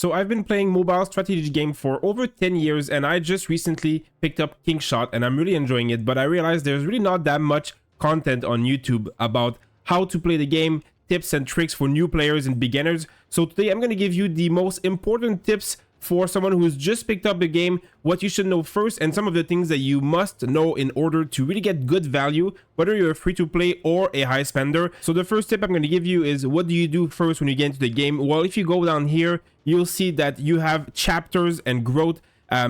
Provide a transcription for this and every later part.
So I've been playing mobile strategy game for over 10 years and I just recently picked up Kingshot and I'm really enjoying it, but I realized there's really not that much content on YouTube about how to play the game, tips and tricks for new players and beginners. So today I'm going to give you the most important tips for someone who's just picked up the game, what you should know first, and some of the things that you must know in order to really get good value, whether you're a free-to-play or a high spender. So the first tip I'm going to give you is, what do you do first when you get into the game? Well, if you go down here, you'll see that you have chapters and growth.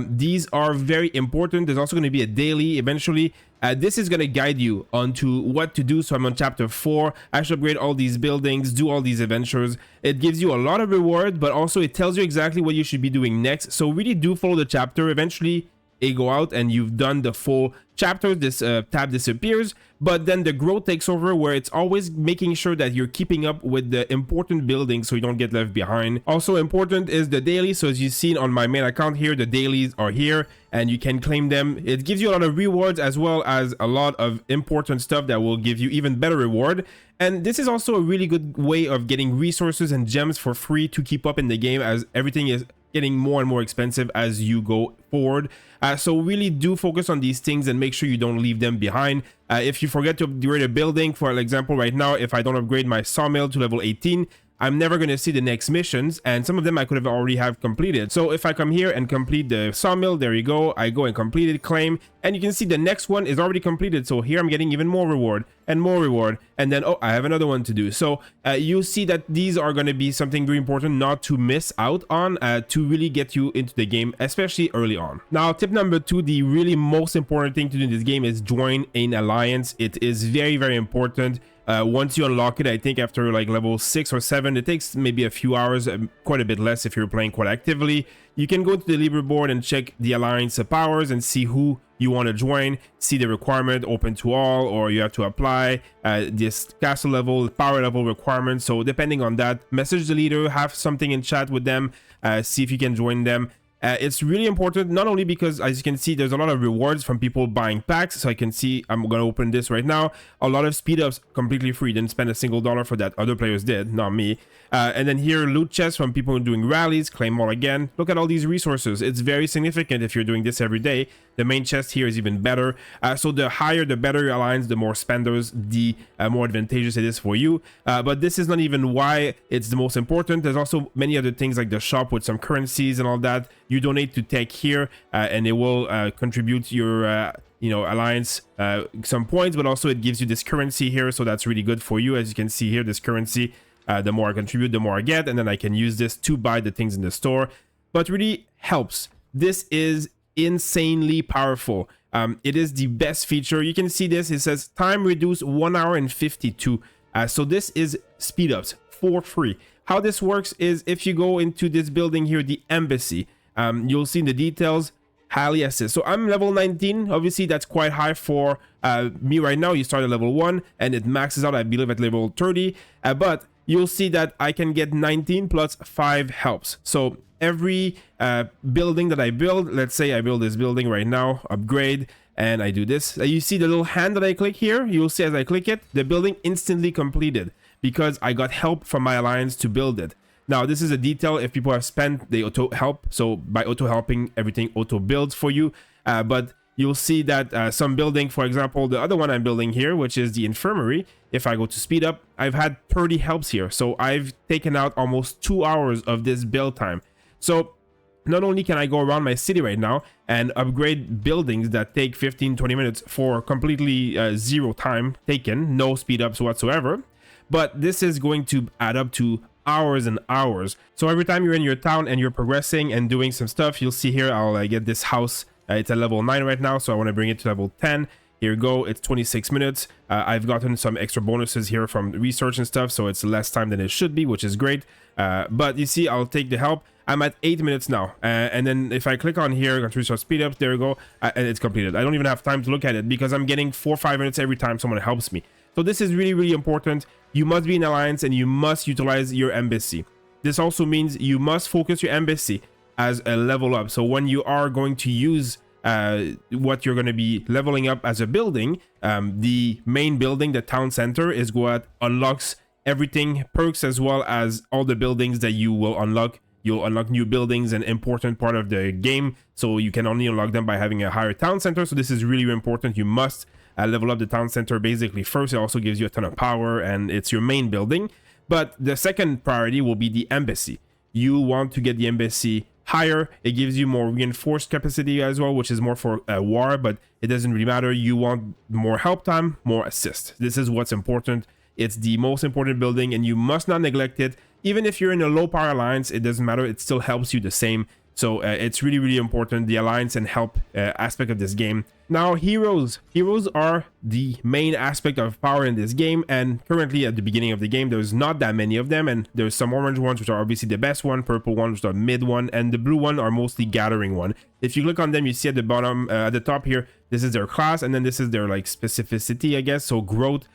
These are very important. There's also going to be a daily eventually. This is going to guide you onto what to do. So I'm on chapter 4. I should upgrade all these buildings, do all these adventures. It gives you a lot of reward, but also it tells you exactly what you should be doing next. So really do follow the chapter. Eventually, you go out and you've done the full chapter. This tab disappears, but then the growth takes over, where it's always making sure that you're keeping up with the important buildings so you don't get left behind. Also important is the daily. So as you've seen on my main account here, the dailies are here and you can claim them. It gives you a lot of rewards as well as a lot of important stuff that will give you even better reward. And this is also a really good way of getting resources and gems for free to keep up in the game, as everything is getting more and more expensive as you go forward. So really do focus on these things and make sure you don't leave them behind. If you forget to upgrade a building, for example, right now, if I don't upgrade my sawmill to level 18, I'm never going to see the next missions, and some of them I could have already have completed. So if I come here and complete the sawmill, there you go, I go and complete it, claim, and you can see the next one is already completed. So here I'm getting even more reward, and then oh, I have another one to do. So you'll see that these are going to be something very important not to miss out on, to really get you into the game, especially early on. Now, tip number 2, the really most important thing to do in this game is join an alliance. It is very, very important. Once you unlock it, I think after like level 6 or 7, it takes maybe a few hours, quite a bit less if you're playing quite actively. You can go to the leaderboard and check the alliance powers and see who you want to join, see the requirement, open to all, or you have to apply this castle level, power level requirement. So depending on that, message the leader, have something in chat with them, see if you can join them. It's really important, not only because, as you can see, there's a lot of rewards from people buying packs. So I can see, I'm going to open this right now, a lot of speed ups completely free. Didn't spend a single dollar for that. Other players did, not me. And then here, loot chests from people doing rallies, claim more again. Look at all these resources. It's very significant if you're doing this every day. The main chest here is even better. So the higher, the better your alliance, the more spenders, the more advantageous it is for you. But this is not even why it's the most important. There's also many other things like the shop with some currencies and all that. You donate to tech here, and it will contribute your alliance some points, but also it gives you this currency here, so that's really good for you. As you can see here, this currency, the more I contribute, the more I get, and then I can use this to buy the things in the store. But really helps. This is insanely powerful. It is the best feature. You can see this, it says time reduced 1 hour and 52. So this is speed ups for free. How this works is, if you go into this building here, the embassy, you'll see in the details, highly assist. So I'm level 19. Obviously that's quite high for me right now. You start at level 1 and it maxes out, I believe, at level 30, but you'll see that I can get 19 plus 5 helps. So every building that I build, let's say I build this building right now, upgrade, and I do this, you see the little hand that I click here, you'll see as I click it, the building instantly completed because I got help from my alliance to build it. Now, this is a detail. If people have spent, they auto help. So by auto helping, everything auto builds for you. But you'll see that some building, for example, the other one I'm building here, which is the infirmary, if I go to speed up, I've had 30 helps here. So I've taken out almost 2 hours of this build time. So not only can I go around my city right now and upgrade buildings that take 15-20 minutes for completely zero time taken, no speed ups whatsoever, but this is going to add up to hours and hours. So every time you're in your town and you're progressing and doing some stuff, you'll see here, I'll get this house. It's at level 9 right now, so I want to bring it to level 10. Here you go, it's 26 minutes. I've gotten some extra bonuses here from research and stuff, so it's less time than it should be, which is great. But you see, I'll take the help. I'm at 8 minutes now, and then if I click on here, contribute to speed up, there you go, and it's completed. I don't even have time to look at it because I'm getting 4 or 5 minutes every time someone helps me. So this is really, really important. You must be in alliance and you must utilize your embassy. This also means you must focus your embassy as a level up. So when you are going to use what you're going to be leveling up as a building, the main building, the town center, is what unlocks everything, perks, as well as all the buildings that you will unlock you'll unlock new buildings, an important part of the game. So you can only unlock them by having a higher town center. So this is really important. You must level up the town center basically first. It also gives you a ton of power, and it's your main building. But the second priority will be the embassy. You want to get the embassy higher. It gives you more reinforced capacity as well, which is more for war, but it doesn't really matter. You want more help time, more assist. This is what's important. It's the most important building, and you must not neglect it. Even if you're in a low power alliance, it doesn't matter. It still helps you the same. So it's really, really important, the alliance and help aspect of this game. Now, heroes. Heroes are the main aspect of power in this game, and currently at the beginning of the game, there's not that many of them, and there's some orange ones, which are obviously the best one, purple ones, which are mid one, and the blue one are mostly gathering one. If you click on them, you see at the bottom, at the top here, this is their class, and then this is their like specificity, I guess, so growth.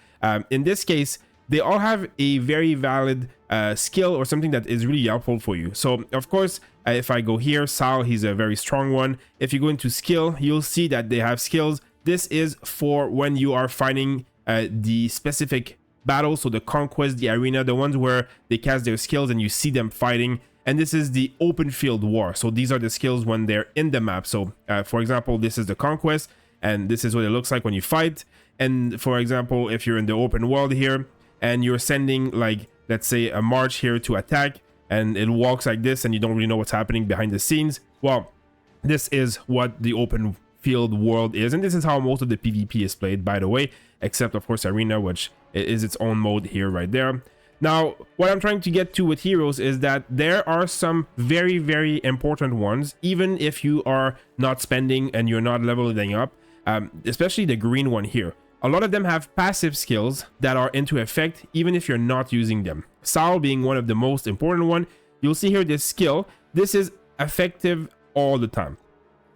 In this case, they all have a very valid skill or something that is really helpful for you. So of course, if I go here, Sal, he's a very strong one. If you go into skill, you'll see that they have skills. This is for when you are fighting the specific battles, so the conquest, the arena, the ones where they cast their skills and you see them fighting. And this is the open field war. So these are the skills when they're in the map. So for example, this is the conquest, and this is what it looks like when you fight. And for example, if you're in the open world here and you're sending, like, let's say a march here to attack, and it walks like this and you don't really know what's happening behind the scenes, well, this is what the open field world is, and this is how most of the PvP is played, by the way, except of course arena, which is its own mode here right there. Now, what I'm trying to get to with heroes is that there are some very, very important ones, even if you are not spending and you're not leveling up, especially the green one here. A lot of them have passive skills that are into effect even if you're not using them. Sal being one of the most important one. You'll see here this skill. This is effective all the time.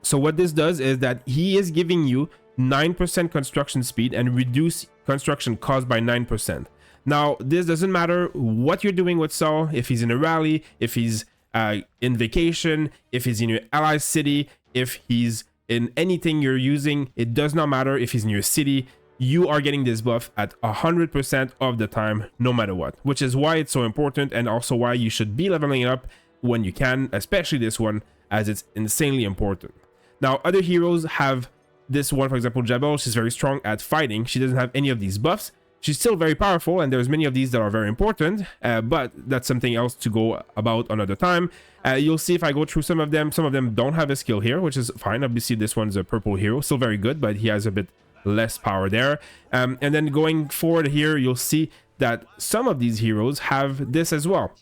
So what this does is that he is giving you 9% construction speed and reduce construction cost by 9%. Now, this doesn't matter what you're doing with Sal, if he's in a rally, if he's in vacation, if he's in your ally city, if he's in anything you're using, it does not matter. If he's in your city, you are getting this buff at 100% of the time, no matter what, which is why it's so important, and also why you should be leveling it up when you can, especially this one, as it's insanely important. Now, other heroes have this one, for example, Jabel. She's very strong at fighting. She doesn't have any of these buffs. She's still very powerful, and there's many of these that are very important, but that's something else to go about another time. You'll see if I go through some of them don't have a skill here, which is fine. Obviously, this one's a purple hero, still very good, but he has a bit less power there. And then going forward here, you'll see that some of these heroes have this as well.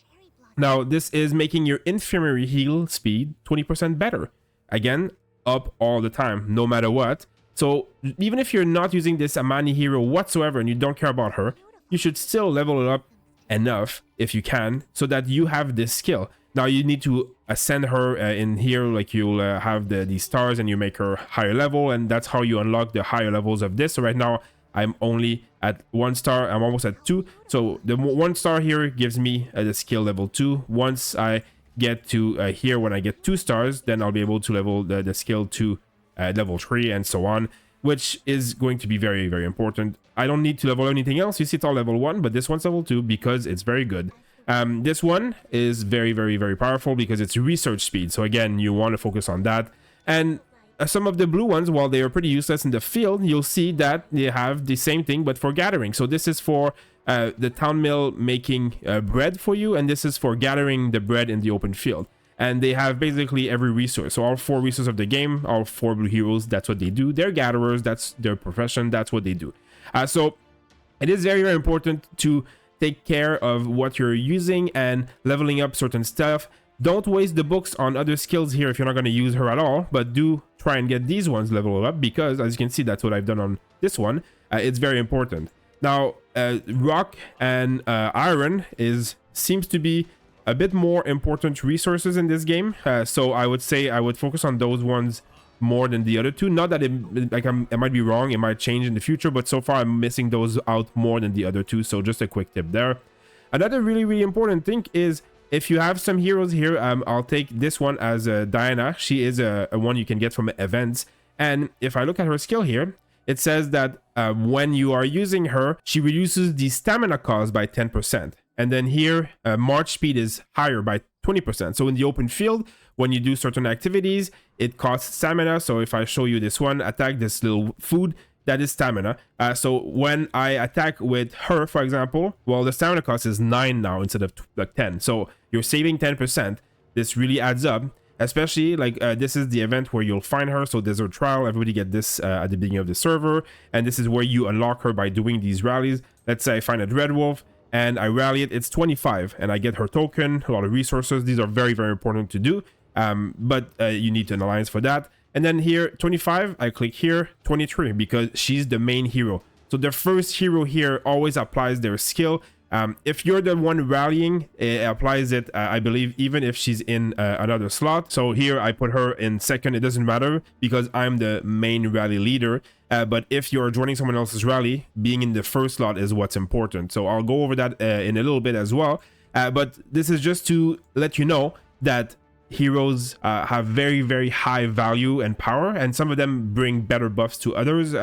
Now, this is making your infirmary heal speed 20% better. Again, up all the time, no matter what. So even if you're not using this Amani hero whatsoever and you don't care about her, you should still level it up enough if you can, so that you have this skill. Now you need to ascend her in here, like you'll have these stars and you make her higher level, and that's how you unlock the higher levels of this. So right now I'm only at 1 star, I'm almost at 2. So the 1 star here gives me the skill level 2. Once I get to here, when I get 2 stars, then I'll be able to level the skill to level 3 and so on, which is going to be very, very important. I don't need to level anything else. You see it's all level 1, but this one's level 2 because it's very good. This one is very, very, very powerful because it's research speed. So again, you want to focus on that. And some of the blue ones, while they are pretty useless in the field, you'll see that they have the same thing, but for gathering. So this is for the town mill making bread for you, and this is for gathering the bread in the open field. And they have basically every resource. So all 4 resources of the game, all 4 blue heroes, that's what they do. They're gatherers, that's their profession, that's what they do. So it is very, very important to take care of what you're using and leveling up certain stuff. Don't waste the books on other skills here if you're not going to use her at all, but do try and get these ones leveled up, because as you can see, that's what I've done on this one. It's very important. Now, rock and iron seems to be a bit more important resources in this game. So I would say I would focus on those ones more than the other two. Not that I might be wrong, it might change in the future, but so far I'm missing those out more than the other two. So just a quick tip there. Another really, really important thing is, if you have some heroes here, I'll take this one as Diana. She is a one you can get from events. And if I look at her skill here, it says that when you are using her, she reduces the stamina cost by 10%. And then here, march speed is higher by 20%. So in the open field, when you do certain activities, it costs stamina. So if I show you this one, attack this little food, that is stamina. So when I attack with her, for example, well, the stamina cost is 9 now instead of like 10. So you're saving 10%. This really adds up, especially like this is the event where you'll find her. So Desert Trial, everybody get this at the beginning of the server. And this is where you unlock her by doing these rallies. Let's say I find a Dread Wolf and I rally it, it's 25 and I get her token, a lot of resources. These are very, very important to do. But you need an alliance for that. And then here, 25, I click here, 23, because she's the main hero. So the first hero here always applies their skill. If you're the one rallying, it applies it, I believe, even if she's in another slot. So here I put her in second. It doesn't matter because I'm the main rally leader. But if you're joining someone else's rally, being in the first slot is what's important. So I'll go over that in a little bit as well. But this is just to let you know that heroes have very, very high value and power, and some of them bring better buffs to others.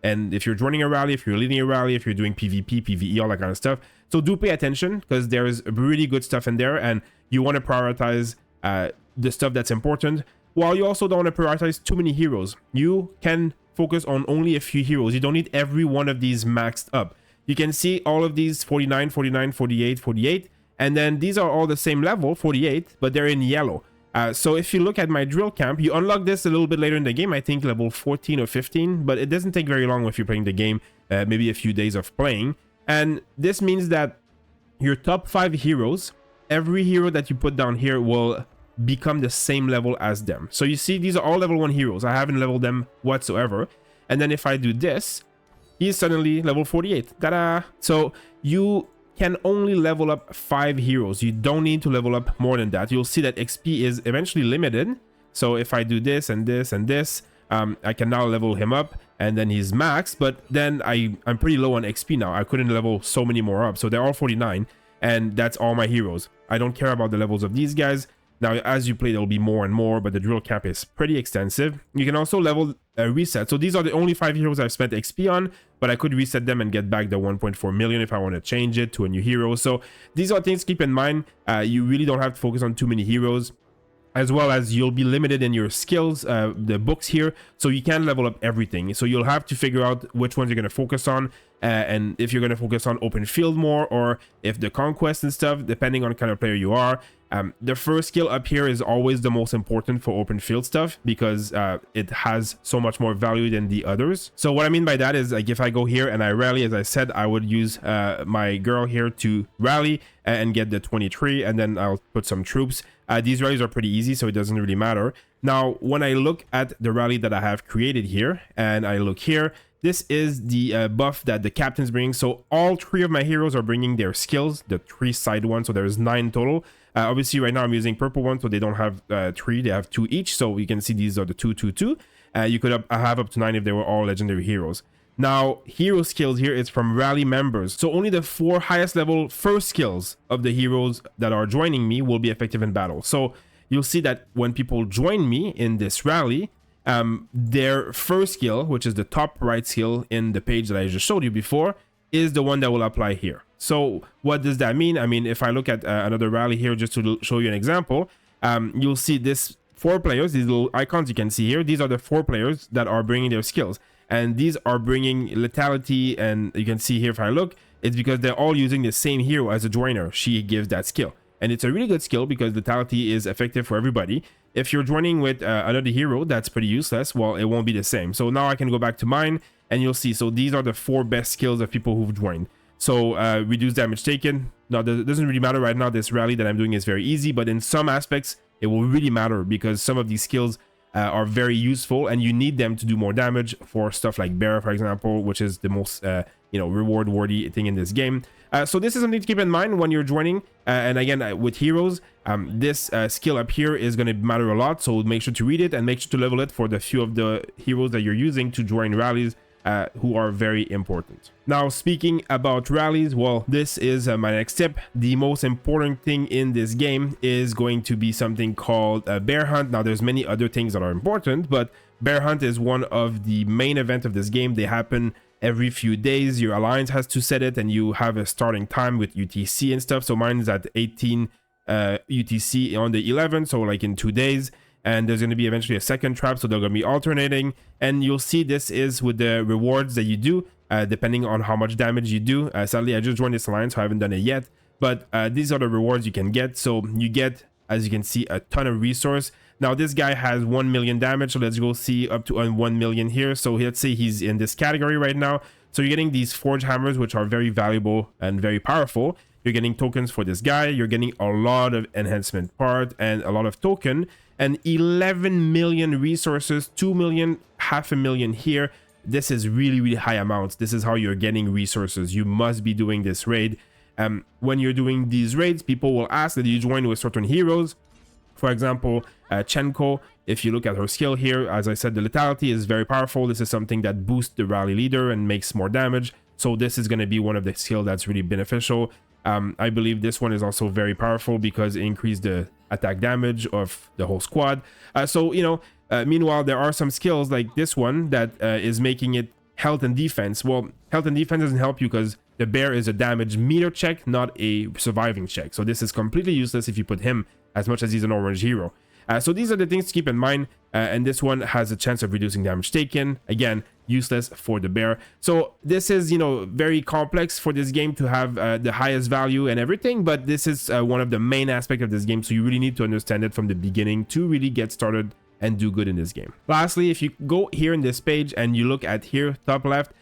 And if you're joining a rally, if you're leading a rally, if you're doing PvP, PvE, all that kind of stuff, so do pay attention because there's really good stuff in there, and you want to prioritize the stuff that's important, while you also don't want to prioritize too many heroes. You can focus on only a few heroes. You don't need every one of these maxed up. You can see all of these 49, 49, 48, 48, and then these are all the same level, 48, but they're in yellow. So if you look at my drill camp, you unlock this a little bit later in the game, I think level 14 or 15, but it doesn't take very long if you're playing the game, maybe a few days of playing. And this means that your top 5 heroes, every hero that you put down here will become the same level as them. So you see, these are all level 1 heroes. I haven't leveled them whatsoever. And then if I do this, he's suddenly level 48. Ta-da! So you can only level up 5 heroes. You don't need to level up more than that. You'll see that XP is eventually limited. So if I do this and this and this, I can now level him up and then he's max, but then I'm pretty low on XP now. I couldn't level so many more up. So they're all 49 and that's all my heroes. I don't care about the levels of these guys. Now, as you play, there'll be more and more, but the drill camp is pretty extensive. You can also level reset. So these are the only 5 heroes I've spent XP on, but I could reset them and get back the 1.4 million if I want to change it to a new hero. So these are things to keep in mind. You really don't have to focus on too many heroes, as well as you'll be limited in your skills, the books here, so you can't level up everything. So you'll have to figure out which ones you're going to focus on, and if you're going to focus on open field more, or if the conquest and stuff, depending on the kind of player you are. The first skill up here is always the most important for open field stuff because it has so much more value than the others. So what I mean by that is, like, if I go here and I rally, as I said, I would use my girl here to rally and get the 23, and then I'll put some troops. These rallies are pretty easy, so it doesn't really matter. Now, when I look at the rally that I have created here, and I look here, this is the buff that the captain's bringing. So all 3 of my heroes are bringing their skills, the 3 side ones, so there's 9 total. Obviously, right now I'm using purple ones, so they don't have 3, they have 2 each. So you can see these are the 2, 2, 2. You could have up to 9 if they were all legendary heroes. Now, hero skills here is from rally members. So only the 4 highest level first skills of the heroes that are joining me will be effective in battle. So you'll see that when people join me in this rally, their first skill, which is the top right skill in the page that I just showed you before, is the one that will apply here. So what does that mean? I mean, if I look at another rally here, just to show you an example, you'll see this 4 players, these little icons you can see here. These are the 4 players that are bringing their skills. And these are bringing lethality, and you can see here if I look, it's because they're all using the same hero as a joiner. She gives that skill. And it's a really good skill because lethality is effective for everybody. If you're joining with another hero that's pretty useless, well, it won't be the same. So now I can go back to mine and you'll see. So these are the 4 best skills of people who've joined. So reduce damage taken. Now, it doesn't really matter right now. This rally that I'm doing is very easy, but in some aspects, it will really matter because some of these skills are very useful and you need them to do more damage for stuff like bear, for example, which is the most reward worthy thing in this game. So this is something to keep in mind when you're joining, and again with heroes, this skill up here is going to matter a lot, so make sure to read it and make sure to level it for the few of the heroes that you're using to join rallies, who are very important. Now, speaking about rallies, well, this is my next tip. The most important thing in this game is going to be something called a bear hunt. Now, there's many other things that are important, but bear hunt is one of the main events of this game. They happen every few days. Your alliance has to set it, and you have a starting time with UTC and stuff. So mine is at 18 UTC on the 11th, so like in 2 days. And there's going to be eventually a second trap, so they're going to be alternating. And you'll see this is with the rewards that you do, depending on how much damage you do. Sadly, I just joined this alliance, so I haven't done it yet. But these are the rewards you can get. So you get, as you can see, a ton of resource. Now this guy has 1 million damage, so let's go see up to 1 million here. So let's say he's in this category right now. So you're getting these forge hammers, which are very valuable and very powerful. You're getting tokens for this guy. You're getting a lot of enhancement part and a lot of token, and 11 million resources, 2 million, 500,000 here. This is really, really high amounts. This is how you're getting resources. You must be doing this raid. When you're doing these raids, people will ask that you join with certain heroes. For example, Chenko, if you look at her skill here, as I said, the lethality is very powerful. This is something that boosts the rally leader and makes more damage. So this is going to be one of the skills that's really beneficial. I believe this one is also very powerful because it increased the attack damage of the whole squad. So, you know, meanwhile, there are some skills like this one that is making it health and defense. Well, health and defense doesn't help you because the bear is a damage meter check, not a surviving check. So this is completely useless if you put him as much as he's an orange hero. So these are the things to keep in mind. And this one has a chance of reducing damage taken. Again, useless for the bear. So this is, you know, very complex for this game to have the highest value and everything. But this is one of the main aspects of this game. So you really need to understand it from the beginning to really get started and do good in this game. Lastly, if you go here in this page and you look at here, top left,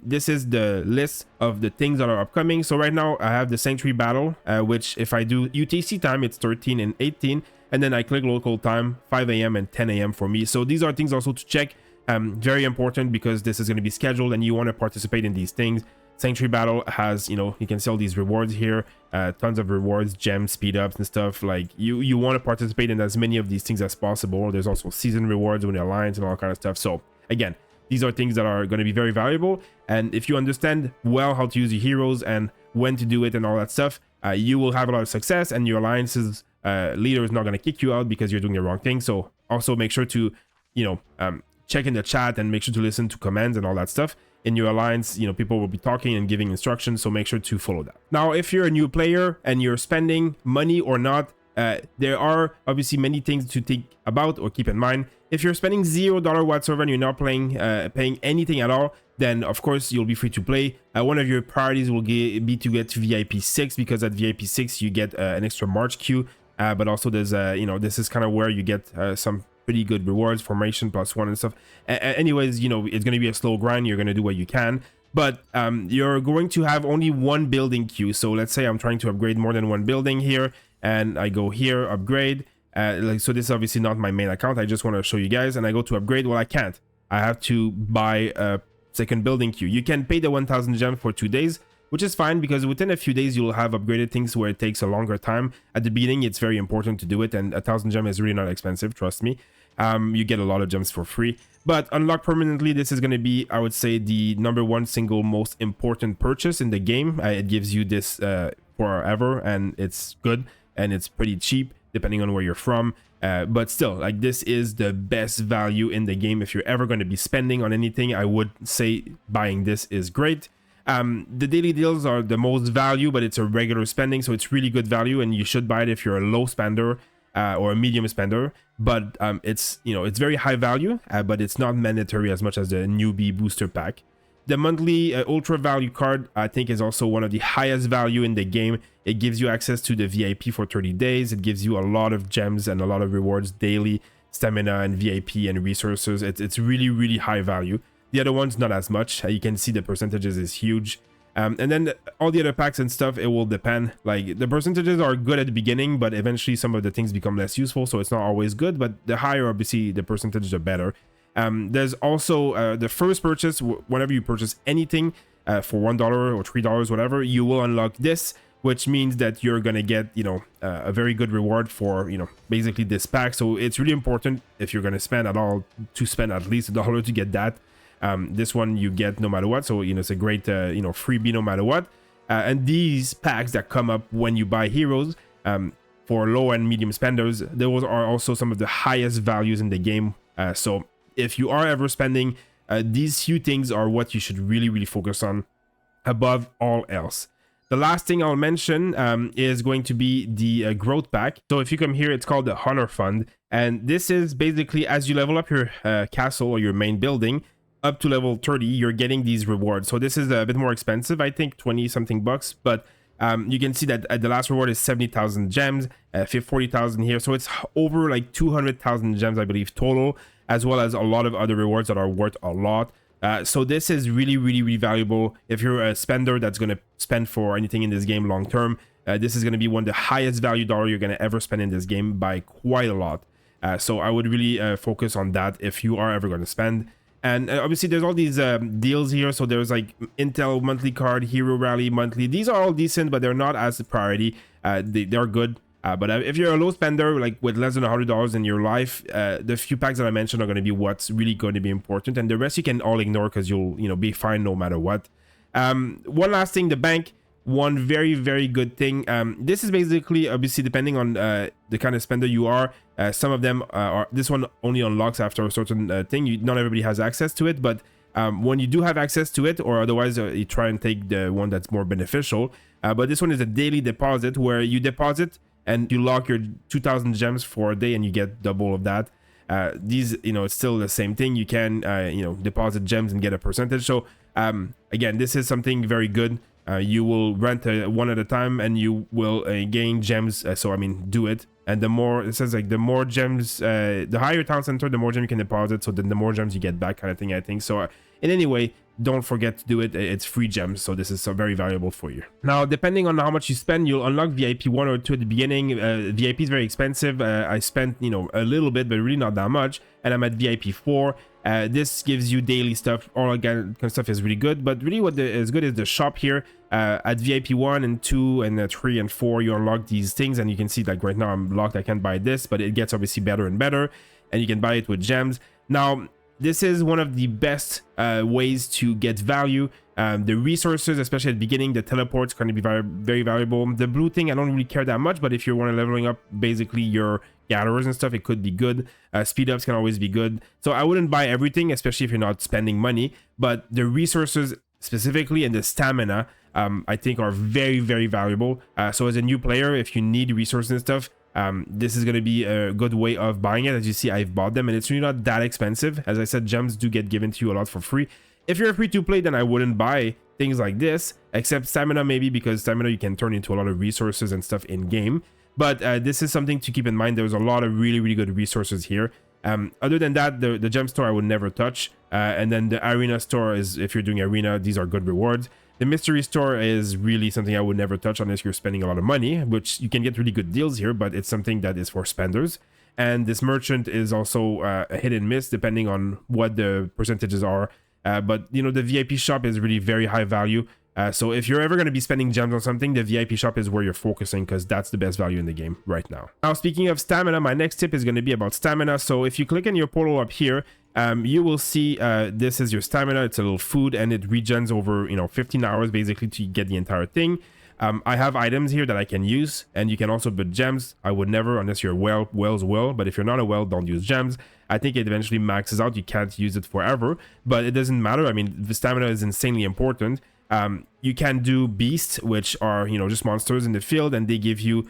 this is the list of the things that are upcoming. So right now I have the Sanctuary Battle, which if I do UTC time, it's 13 and 18. And then I click local time, 5 a.m. and 10 a.m. for me. So these are things also to check. Very important because this is going to be scheduled and you want to participate in these things. Sanctuary Battle has, you know, you can sell these rewards here, tons of rewards, gems, speed ups and stuff. Like you want to participate in as many of these things as possible. There's also season rewards with the alliance and all kind of stuff. So again, these are things that are going to be very valuable. And if you understand well how to use your heroes and when to do it and all that stuff, you will have a lot of success, and your alliance's leader is not going to kick you out because you're doing the wrong thing. So also make sure to, you know, check in the chat and make sure to listen to commands and all that stuff. In your alliance, you know, people will be talking and giving instructions, so make sure to follow that. Now, if you're a new player and you're spending money or not, there are obviously many things to think about or keep in mind. If you're spending $0 whatsoever and you're not paying anything at all, then of course you'll be free to play. One of your priorities will be to get to VIP 6, because at VIP 6 you get an extra March queue, but also there's you know, this is kind of where you get some pretty good rewards, formation +1 and stuff. Anyways, you know, it's going to be a slow grind. You're going to do what you can, but you're going to have only one building queue. So let's say I'm trying to upgrade more than one building here, and I go here, upgrade. Like, so this is obviously not my main account. I just want to show you guys, and I go to upgrade. Well, I can't. I have to buy a second building queue. You can pay the 1,000 gems for 2 days, which is fine because within a few days you'll have upgraded things where it takes a longer time. At the beginning, it's very important to do it, and 1,000 gems is really not expensive, trust me. You get a lot of gems for free, but unlock permanently, this is going to be, I would say, the #1 single most important purchase in the game. It gives you this forever, and it's good, and it's pretty cheap depending on where you're from, but still, like, this is the best value in the game. If you're ever going to be spending on anything, I would say buying this is great. The daily deals are the most value, but it's a regular spending, so it's really good value, and you should buy it if you're a low spender or a medium spender. But it's, you know, it's very high value, but it's not mandatory as much as the newbie booster pack. The monthly ultra value card, I think, is also one of the highest value in the game. It gives you access to the VIP for 30 days. It gives you a lot of gems and a lot of rewards daily, stamina and VIP and resources. It's really, really high value. The other ones, not as much. You can see the percentages is huge. And then all the other packs and stuff, it will depend. Like, the percentages are good at the beginning, but eventually some of the things become less useful, so it's not always good. But the higher, obviously, the percentages are better. There's also the first purchase. Whenever you purchase anything for $1 or $3, whatever, you will unlock this, which means that you're gonna get, you know, a very good reward for, you know, basically this pack. So it's really important, if you're gonna spend at all, to spend at least $1 to get that. This one you get no matter what, so, you know, it's a great you know, freebie no matter what. And these packs that come up when you buy heroes, for low and medium spenders, those are also some of the highest values in the game. So if you are ever spending, these few things are what you should really, really focus on above all else. The last thing I'll mention is going to be the growth pack. So if you come here, it's called the Honor Fund. And this is basically as you level up your castle or your main building up to level 30, you're getting these rewards. So this is a bit more expensive, I think 20 something bucks, but you can see that the last reward is 70,000 gems, 40,000 here. So it's over like 200,000 gems, I believe, total, as well as a lot of other rewards that are worth a lot. So this is really valuable if you're a spender that's going to spend for anything in this game long term. This is going to be one of the highest value dollar you're going to ever spend in this game by quite a lot. So I would really focus on that if you are ever going to spend. And obviously there's all these deals here. So there's like Intel monthly card, Hero Rally monthly. These are all decent, but they're not as a priority. They're good. But if you're a low spender, like with less than $100 in your life, the few packs that I mentioned are going to be what's really going to be important. And the rest you can all ignore because you'll, be fine no matter what. One last thing, the bank. One very good thing. This is basically, obviously, depending on the kind of spender you are. Some of them are. This one only unlocks after a certain thing. Not everybody has access to it, but when you do have access to it, or otherwise you try and take the one that's more beneficial. But this one is a daily deposit where you deposit and you lock your 2,000 gems for a day, and you get double of that. These, it's still the same thing. You can, deposit gems and get a percentage. So again, this is something very good. You will rent one at a time, and you will gain gems. So I mean, do it. And the more, it says like the more gems, the higher town center, the more gems you can deposit. So then the more gems you get back, kind of thing, I think. So in any way, don't forget to do it. It's free gems, so this is very valuable for you. Now, depending on how much you spend, you'll unlock VIP 1 or 2 at the beginning. VIP is very expensive. I spent, a little bit, but really not that much. And I'm at VIP 4. This gives you daily stuff. All that kind of stuff is really good. But really what is good is the shop here. At VIP 1 and 2 and 3 and 4, you unlock these things. And you can see like right now I'm locked. I can't buy this, but it gets obviously better and better. And you can buy it with gems. Now, this is one of the best ways to get value. The resources, especially at the beginning, the teleport's going to be very valuable. The blue thing, I don't really care that much, but if you want to leveling up basically your gatherers and stuff, it could be good. Speed ups can always be good. So I wouldn't buy everything, especially if you're not spending money. But the resources specifically and the stamina, I think are very valuable. So as a new player, if you need resources and stuff, this is going to be a good way of buying it. As you see, I've bought them and it's really not that expensive. As I said, gems do get given to you a lot for free. If you're free to play, then I wouldn't buy things like this, except stamina maybe, because stamina you can turn into a lot of resources and stuff in game. But this is something to keep in mind. There's a lot of really good resources here. Other than that, the gem store I would never touch. And then the arena store is, if you're doing arena, these are good rewards. The mystery store is really something I would never touch unless you're spending a lot of money, which you can get really good deals here, but it's something that is for spenders. And this merchant is also a hit and miss depending on what the percentages are. But the VIP shop is really very high value. So if you're ever going to be spending gems on something, the VIP shop is where you're focusing because that's the best value in the game right now. Now, speaking of stamina, my next tip is going to be about stamina. So if you click on your portal up here, you will see this is your stamina. It's a little food and it regens over 15 hours basically to get the entire thing. I have items here that I can use, and you can also put gems. I would never, unless you're whales will, but if you're not a whale, don't use gems. I think it eventually maxes out. You can't use it forever, but it doesn't matter. I mean, the stamina is insanely important. You can do beasts, which are just monsters in the field, and they give you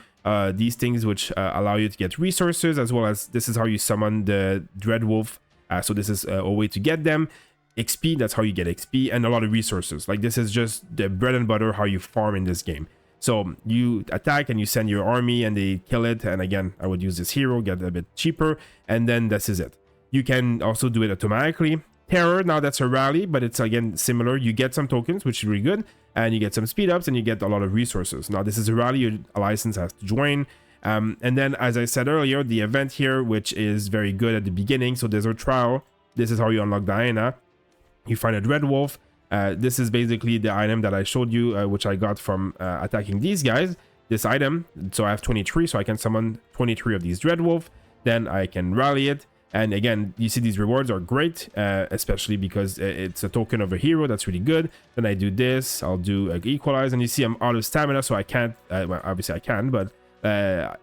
these things which allow you to get resources, as well as this is how you summon the dread wolf. So this is a way to get them. XP, that's how you get XP, and a lot of resources. Like, this is just the bread and butter how you farm in this game. So you attack and you send your army and they kill it, and again I would use this hero, get a bit cheaper, and then this is it. You can also do it automatically. Terror, now that's a rally, but it's again similar. You get some tokens, which is really good, and you get some speed ups, and you get a lot of resources. Now this is a rally, a license has to join. And then, as I said earlier, the event here, which is very good at the beginning. So there's a trial. This is how you unlock Diana. You find a dread wolf. This is basically the item that I showed you, which I got from attacking these guys. This item, so I have 23, so I can summon 23 of these dread wolf. Then I can rally it. And again, you see these rewards are great, especially because it's a token of a hero. That's really good. Then I do this. I'll do equalize, and you see I'm out of stamina, so I can't. Well, obviously I can, but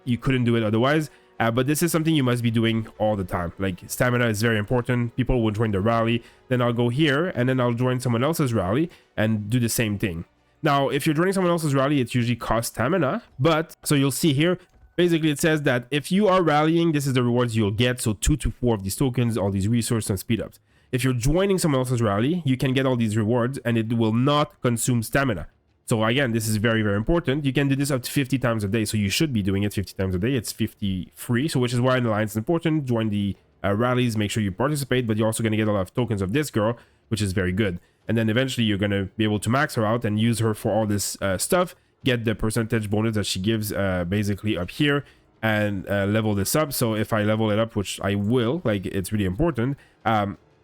you couldn't do it otherwise. But this is something you must be doing all the time. Like, stamina is very important. People will join the rally. Then I'll go here, and then I'll join someone else's rally and do the same thing. Now, if you're joining someone else's rally, it usually costs stamina. But so you'll see here, basically it says that if you are rallying, this is the rewards you'll get. So 2 to 4 of these tokens, all these resources and speed ups. If you're joining someone else's rally, you can get all these rewards and it will not consume stamina. So again, this is very, very important. You can do this up to 50 times a day. So you should be doing it 50 times a day. It's 50 free. So which is why an alliance is important. Join the rallies, make sure you participate, but you're also going to get a lot of tokens of this girl, which is very good. And then eventually you're going to be able to max her out and use her for all this stuff, get the percentage bonus that she gives basically up here, and level this up. So if I level it up, which I will, like, it's really important,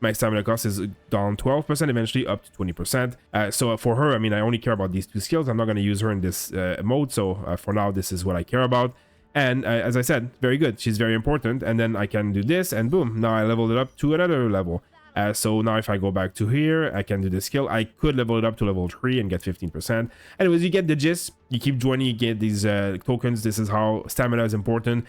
my stamina cost is down 12%, eventually up to 20%. So for her, I mean, I only care about these 2 skills. I'm not going to use her in this mode. So for now, this is what I care about. And as I said, very good. She's very important. And then I can do this and boom, now I leveled it up to another level. So now if I go back to here, I can do this skill. I could level it up to level 3 and get 15%. Anyways, you get the gist. You keep joining, you get these tokens. This is how stamina is important.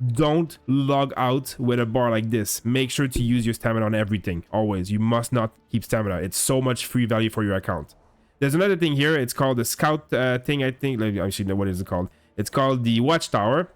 Don't log out with a bar like this. Make sure to use your stamina on everything. Always. You must not keep stamina. It's so much free value for your account. There's another thing here. It's called the scout thing, I think. Like, actually, no, what is it called? It's called the watchtower.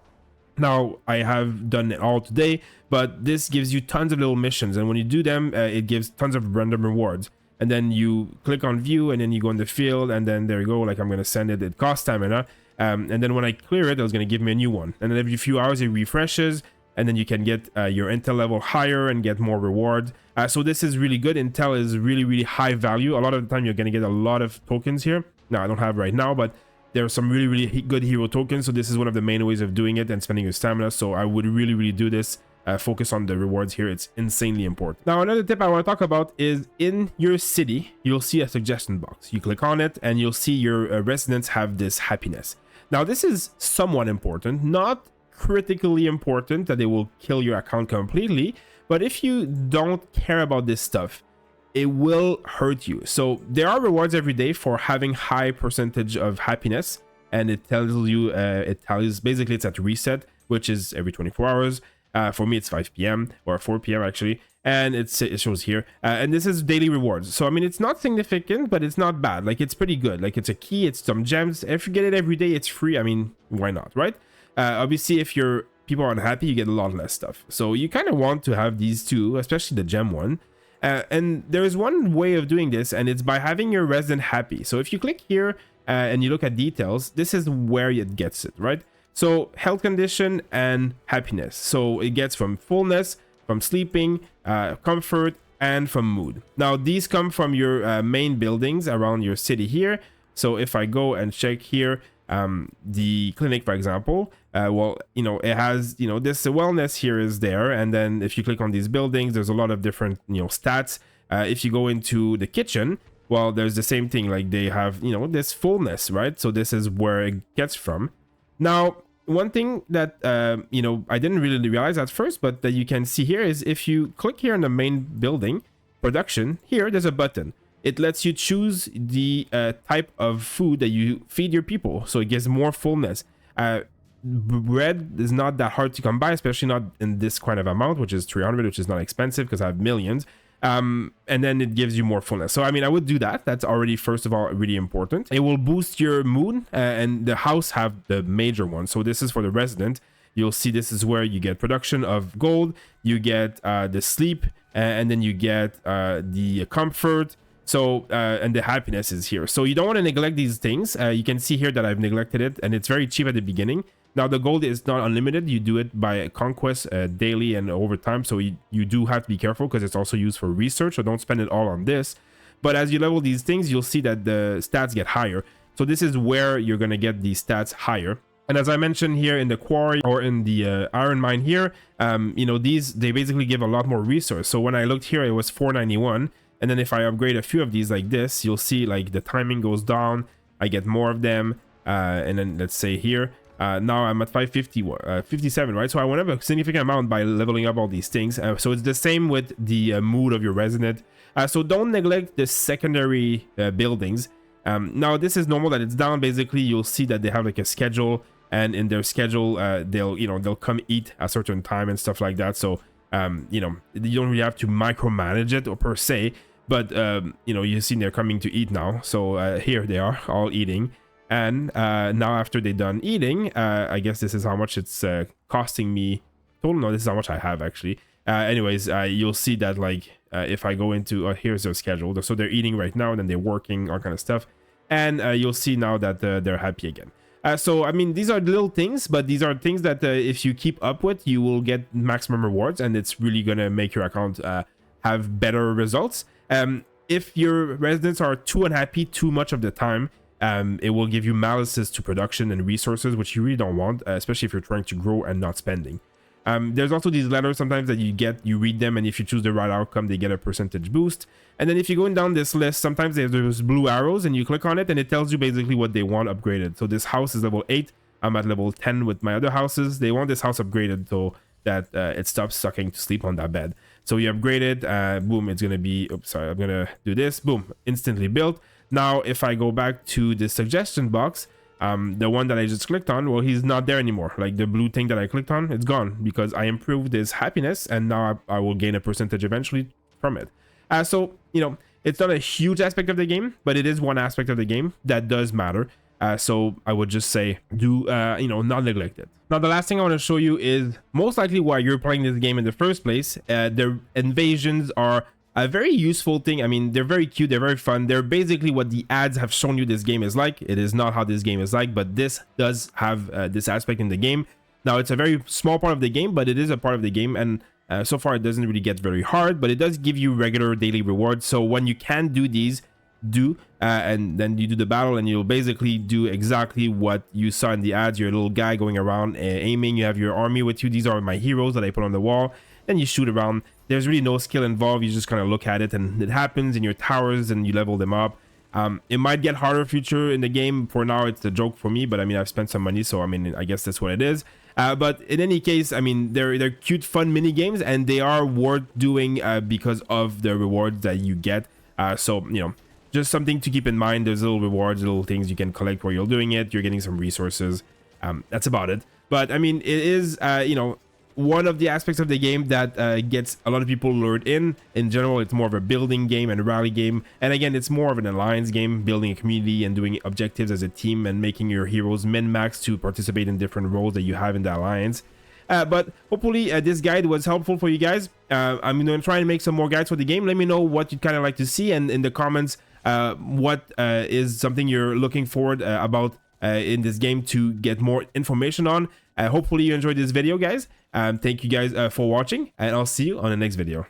Now, I have done it all today, but this gives you tons of little missions. And when you do them, it gives tons of random rewards. And then you click on view and then you go in the field and then there you go. Like I'm going to send it. It costs stamina. And then when I clear it, it's going to give me a new one. And then every few hours it refreshes and then you can get your intel level higher and get more rewards. So this is really good. Intel is really, really high value. A lot of the time you're going to get a lot of tokens here. Now, I don't have right now, but there are some really, really good hero tokens. So this is one of the main ways of doing it and spending your stamina. So I would really, really do this. Focus on the rewards here. It's insanely important. Now, another tip I want to talk about is in your city, you'll see a suggestion box. You click on it and you'll see your residents have this happiness. Now, this is somewhat important, not critically important that they will kill your account completely. But if you don't care about this stuff, it will hurt you. So there are rewards every day for having high percentage of happiness, and it tells you basically it's at reset, which is every 24 hours. For me it's 5 p.m. or 4 p.m. actually, and it shows here, and this is daily rewards. So I mean, it's not significant, but it's not bad. Like, it's pretty good. Like, it's a key, it's some gems. If you get it every day, it's free. I mean, why not, right? Obviously, if your people are unhappy, you get a lot less stuff. So you kind of want to have these two, especially the gem one. And there is one way of doing this, and it's by having your resident happy. So if you click here and you look at details, this is where it gets it, right? So health condition and happiness. So it gets from fullness, from sleeping, comfort, and from mood. Now, these come from your main buildings around your city here. So if I go and check here, the clinic, for example, well, you know, it has, you know, this wellness here is there. And then if you click on these buildings, there's a lot of different, you know, stats. If you go into the kitchen, well, there's the same thing. Like, they have, you know, this fullness, right? So this is where it gets from. Now, one thing that, you know, I didn't really realize at first, but that you can see here is if you click here on the main building, production, here, there's a button. It lets you choose the type of food that you feed your people. So it gives more fullness. Bread is not that hard to come by, especially not in this kind of amount, which is 300, which is not expensive because I have millions. And then it gives you more fullness. So I mean, I would do that. That's already, first of all, really important. It will boost your mood, and the house have the major one. So this is for the resident. You'll see this is where you get production of gold, you get the sleep, and then you get the comfort. So and the happiness is here. So you don't want to neglect these things. You can see here that I've neglected it, and it's very cheap at the beginning. Now, the gold is not unlimited. You do it by conquest daily and over time. So you do have to be careful because it's also used for research. So don't spend it all on this. But as you level these things, you'll see that the stats get higher. So this is where you're going to get these stats higher. And as I mentioned here in the quarry or in the iron mine here, you know, they basically give a lot more resource. So when I looked here, it was 491. And then if I upgrade a few of these like this, you'll see like the timing goes down. I get more of them. And then let's say here, now I'm at 57, right? So I went up a significant amount by leveling up all these things. So it's the same with the mood of your resident. So don't neglect the secondary buildings. Now this is normal that it's down. Basically, you'll see that they have like a schedule, and in their schedule, they'll come eat a certain time and stuff like that. So you know, you don't really have to micromanage it or per se. But you know, you've seen they're coming to eat now. So here they are all eating. And now after they're done eating, I guess this is how much it's costing me total. No, this is how much I have actually. Anyways, you'll see that like if I go into here's their schedule. So they're eating right now and then they're working, all kind of stuff. And you'll see now that they're happy again. So I mean, these are little things, but these are things that if you keep up with, you will get maximum rewards, and it's really gonna make your account have better results. If your residents are too unhappy too much of the time, it will give you malices to production and resources, which you really don't want, especially if you're trying to grow and not spending. There's also these letters sometimes that you read them, and if you choose the right outcome, they get a percentage boost. And then if you're going down this list, sometimes there's blue arrows and you click on it and it tells you basically what they want upgraded. So this house is level 8. I'm at level 10 with my other houses. They want this house upgraded so that it stops sucking to sleep on that bed. So you upgrade it, boom, it's going to be, oops, sorry, I'm going to do this, boom, instantly built. Now, if I go back to the suggestion box, the one that I just clicked on, well, he's not there anymore. Like the blue thing that I clicked on, it's gone because I improved his happiness, and now I will gain a percentage eventually from it. So, you know, it's not a huge aspect of the game, but it is one aspect of the game that does matter. So I would just say, do, you know, not neglect it. Now, the last thing I want to show you is most likely why you're playing this game in the first place. The invasions are a very useful thing. I mean, they're very cute, they're very fun. They're basically what the ads have shown you this game is like. It is not how this game is like, but this does have this aspect in the game. Now, it's a very small part of the game, but it is a part of the game, and so far it doesn't really get very hard, but it does give you regular daily rewards. So when you can do these, and then you do the battle, and you'll basically do exactly what you saw in the ads. You're a little guy going around aiming. You have your army with you. These are my heroes that I put on the wall. Then you shoot around. There's really no skill involved. You just kind of look at it, and it happens in your towers, and you level them up. It might get harder future in the game. For now, it's a joke for me, but I mean, I've spent some money, so I mean, I guess that's what it is. But in any case, I mean, they're cute, fun mini games, and they are worth doing because of the rewards that you get. So, you know, just something to keep in mind. There's little rewards, little things you can collect while you're doing it. You're getting some resources. That's about it. But I mean, it is, you know, one of the aspects of the game that gets a lot of people lured in. In general, it's more of a building game and a rally game. And again, it's more of an alliance game, building a community and doing objectives as a team and making your heroes min-max to participate in different roles that you have in the alliance. But hopefully this guide was helpful for you guys. I'm going to try and make some more guides for the game. Let me know what you'd kind of like to see, and in the comments, what is something you're looking forward about in this game to get more information on. Hopefully you enjoyed this video, guys. Thank you guys for watching, and I'll see you on the next video.